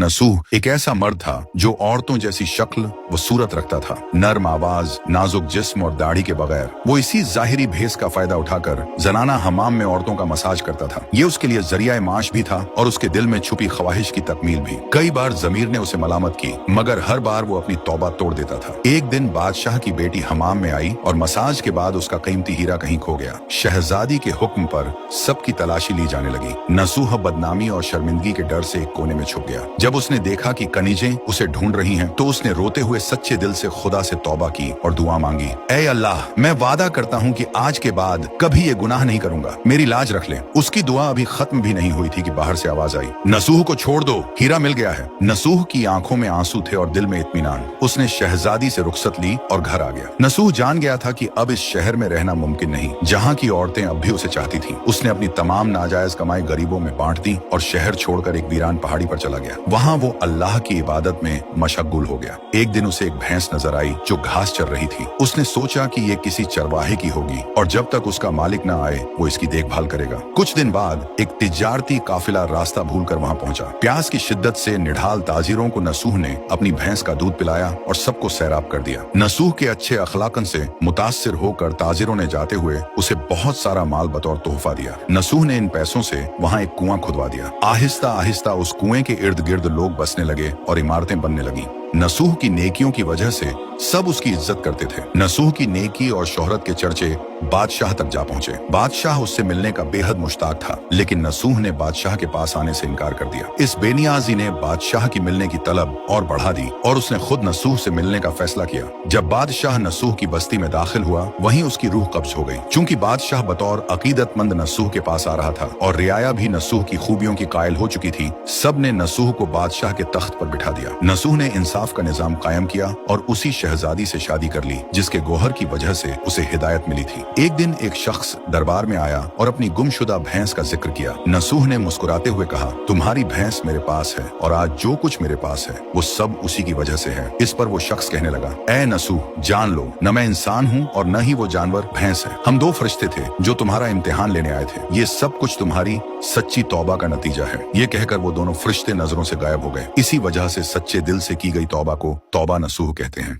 नसूह एक ऐसा मर्द था जो औरतों जैसी शक्ल व सूरत रखता था, नर्म आवाज, नाजुक जिस्म और दाढ़ी के बगैर। वो इसी जाहिरी भेस का फायदा उठाकर जनाना हमाम में औरतों का मसाज करता था। ये उसके लिए जरिया माश भी था और उसके दिल में छुपी ख्वाहिश की तकमील भी। कई बार जमीर ने उसे मलामत की, मगर हर बार वो अपनी तौबा तोड़ देता था। एक दिन बादशाह की बेटी हमाम में आई और मसाज के बाद उसका कीमती हीरा कहीं खो गया। शहजादी के हुक्म पर सबकी तलाशी ली जाने लगी। नसूह बदनामी और शर्मिंदगी के डर से एक कोने में छुप गया। जब उसने देखा कि कनीजें उसे ढूंढ रही हैं, तो उसने रोते हुए सच्चे दिल से खुदा से तौबा की और दुआ मांगी, ऐ अल्लाह, मैं वादा करता हूँ कि आज के बाद कभी ये गुनाह नहीं करूंगा, मेरी लाज रख ले। उसकी दुआ अभी खत्म भी नहीं हुई थी कि बाहर से आवाज आई, नसूह को छोड़ दो, हीरा मिल गया है। नसूह की आंखों में आंसू थे और दिल में इत्मीनान। उसने शहजादी से रुखसत ली और घर आ गया। नसूह जान गया था कि अब इस शहर में रहना मुमकिन नहीं, जहाँ की औरतें अब भी उसे चाहती थीं। उसने अपनी तमाम नाजायज कमाई गरीबों में बांट दी और शहर छोड़कर एक वीरान पहाड़ी पर चला गया। वहाँ वो अल्लाह की इबादत में मशगुल हो गया। एक दिन उसे एक भैंस नजर आई जो घास चर रही थी। उसने सोचा कि ये किसी चरवाहे की होगी और जब तक उसका मालिक न आए वो इसकी देखभाल करेगा। कुछ दिन बाद एक तिजारती काफिला रास्ता भूलकर वहाँ पहुंचा। प्यास की शिद्दत से निढाल ताजिरों को नसूह ने अपनी भैंस का दूध पिलाया और सबको सैराब कर दिया। नसूह के अच्छे अखलाकन से मुतासिर होकर ताजिरों ने जाते हुए उसे बहुत सारा माल बतौर तोहफा दिया। नसूह ने इन पैसों से वहाँ एक कुआं खुदवा दिया। आहिस्ता आहिस्ता उस कुएं के इर्द गिर्द लोग बसने लगे और इमारतें बनने लगी। नसूह की नेकियों की वजह से सब उसकी इज्जत करते थे। नसूह की नेकी और शोहरत के चर्चे बादशाह तक जा पहुंचे। बादशाह उससे मिलने का बेहद मुश्ताक था, लेकिन नसूह ने बादशाह के पास आने से इनकार कर दिया। इस बेनियाजी ने बादशाह की मिलने की तलब और बढ़ा दी और उसने खुद नसूह से मिलने का फैसला किया। जब बादशाह नसूह की बस्ती में दाखिल हुआ, वहीं उसकी रूह कब्ज हो गई। चूंकि बादशाह बतौर अकीदतमंद नसूह के पास आ रहा था और रियाया भी नसूह की खूबियों की कायल हो चुकी थी, सब ने नसूह को बादशाह के तख्त पर बिठा दिया। नसूह ने इंसाफ का निजाम कायम किया और उसी शहजादी से शादी कर ली जिसके गोहर की वजह से उसे हिदायत मिली थी। एक दिन एक शख्स दरबार में आया और अपनी गुमशुदा भैंस का जिक्र किया। नसूह ने मुस्कुराते हुए कहा, तुम्हारी भैंस मेरे पास है और आज जो कुछ मेरे पास है वो सब उसी की वजह से है। इस पर वो शख्स कहने लगा, ऐ नसूह, जान लो, न मैं इंसान हूँ और न ही वो जानवर भैंस है। हम दो फरिश्ते थे जो तुम्हारा इम्तिहान लेने आए थे। ये सब कुछ तुम्हारी सच्ची तौबा का नतीजा है। ये कहकर वो दोनों फरिश्ते नजरों से गायब हो गए। इसी वजह से सच्चे दिल से की गई तौबा को तौबा नसूह कहते हैं।